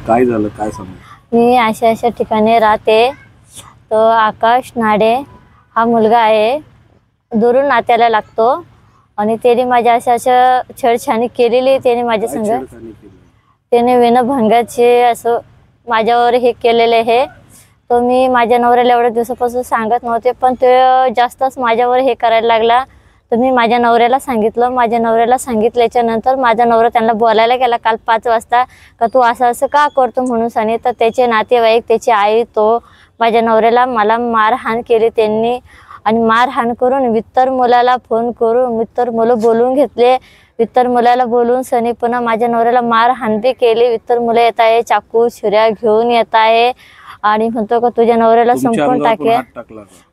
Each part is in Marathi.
काय झालं काय सांगू? मी अशा ठिकाणी राहते. तो आकाश नाडे हा मुलगा आहे, दुरून नात्याला लागतो आणि त्याने माझ्या अशा छेडछाणी केलेली. त्याने माझ्या संग त्याने विनभंगाचे असं माझ्यावर हे केलेले आहे. तो मी माझ्या नवऱ्याला एवढ्या दिवसापासून सांगत नव्हते, पण तो जास्तच माझ्यावर हे करायला लागला. तर मी माझ्या नवऱ्याला सांगितलं. माझ्या नवऱ्याला सांगितल्याच्या नंतर माझा नवरा त्यांना बोलायला गेला काल 5 वाजता का तू असं का करतो म्हणून सांगितलं. तर त्याचे नातेवाईक, त्याची आई, तो माझ्या नवऱ्याला मला मारहाण केली त्यांनी. आणि मारहाण करून वित्तर मुलाला फोन करून वित्तर मुलं बोलून घेतले. वित्तर मुलाला बोलून सनी पुन्हा माझ्या नवऱ्याला मारहाण बी केली. वित्तर मुलं येत आहे, चाकू छुऱ्या घेऊन येत आहे आणि म्हणतो का तुझ्या नवऱ्याला संपून टाके.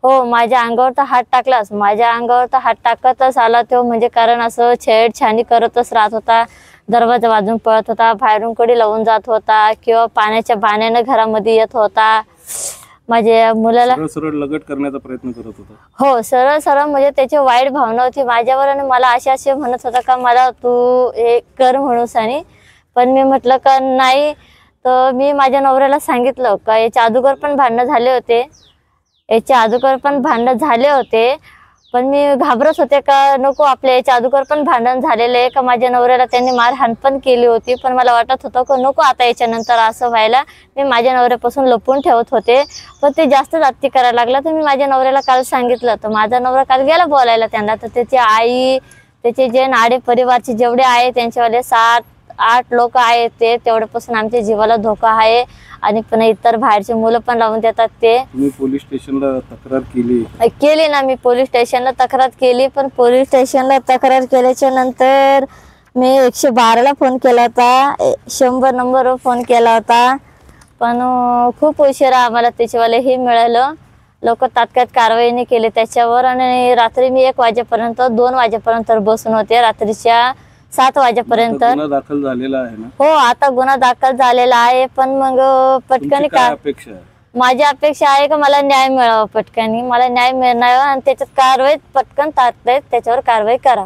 हो, माझ्या अंगावर तर हात टाकलाच. माझ्या अंगावर तर हात टाकतच आला तो. म्हणजे कारण असं छेडछाणी करतच राहत होता. दरवाजा वाजून पळत होता, बाहेरून कडी लावून जात होता किंवा पाण्याच्या बाण्यानं घरामध्ये येत होता. माझ्या मुलाला सरळ लगट करण्याचा प्रयत्न करत होता. हो, सरळ म्हणजे त्याची वाईट भावना होती माझ्यावर आणि मला असे म्हणत होता का मला तू हे कर म्हणून सानी. पण मी म्हटलं का नाही. तर मी माझ्या नवऱ्याला सांगितलं का याच्या अगोदर पण भांडणं झाले होते. पण मी घाबरत होते का नको आपल्या याच्या अगोदर पण भांडण झालेलं आहे का माझ्या नवऱ्याला त्यांनी मारहाण पण केली होती. पण मला वाटत होतं का नको आता याच्यानंतर असं व्हायला. मी माझ्या नवऱ्यापासून लपून ठेवत होते, पण ते जास्त जाती करायला लागला. तर मी माझ्या नवऱ्याला काल सांगितलं. तर माझा नवरा काल गेला बोलायला त्यांना. तर त्याची आई, त्याचे जे नाडे परिवारचे जेवढे आहे त्यांच्यावाले 7-8 लोक आहेत ते तेवढ्यापासून आमच्या जीवाला धोका आहे. आणि पुन्हा इतर बाहेरचे मुलं पण लावून देतात. ते तुम्ही पोलीस स्टेशनला तक्रार केली ना. मी पोलीस स्टेशनला तक्रार केली, पण पोलीस स्टेशनला तक्रार केल्याच्या नंतर मी 112ला फोन केला होता, 100 नंबरवर फोन केला होता. पण खूप उशिरा आम्हाला त्याच्यावाले हे मिळालं. लोक तात्काळ कारवाई नाही केली त्याच्यावर. आणि रात्री मी 1 वाजेपर्यंत 2 वाजेपर्यंत बसून होते, रात्रीच्या 7 वाजेपर्यंत. गुन्हा दाखल झालेला आहे ना? हो, आता गुन्हा दाखल झालेला आहे. पण मग पटकन काय अपेक्षा आहे? माझी अपेक्षा आहे का मला न्याय मिळावा. पटकन मला न्याय मिळणार आणि त्याच्यात कारवाई पटकन तात्काळ त्याच्यावर कारवाई करा.